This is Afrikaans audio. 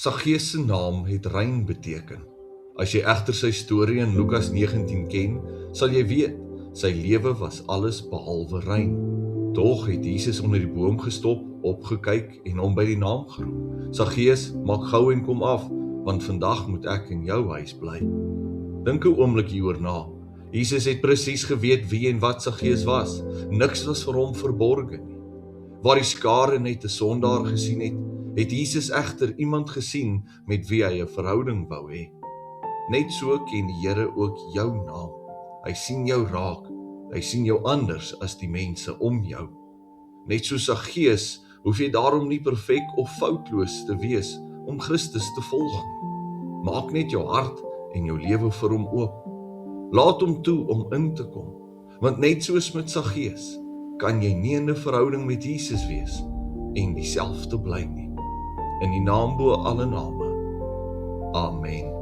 Saggeus se naam het rein beteken. As jy egter sy storie in Lukas 19 ken, sal jy weet, sy lewe was alles behalwe rein. Tog het Jesus onder die boom gestop, opgekyk en hom by die naam geroep. Saggeus, maak gou en kom af, want vandag moet ek in jou huis bly. Dink 'n oomblik hieroor na. Jesus het presies geweet wie en wat Saggeus was. Niks was vir hom verborge nie. Waar die skare net 'n sondaar gesien het, het Jesus egter iemand gesien met wie hy 'n verhouding wou hê. Net so ken die Here ook jou naam. Hy sien jou raak. Hy sien jou anders as die mense om jou. Net so Saggeus, hoef jy daarom nie perfek of foutloos te wees om Christus te volg nie. Maak net jou hart en jou lewe vir hom oop. Laat hom toe om in te kom, want net soos met Saggeus, kan jy nie in 'n verhouding met Jesus wees en dieselfde bly nie. In die naam bo alle name. Amen.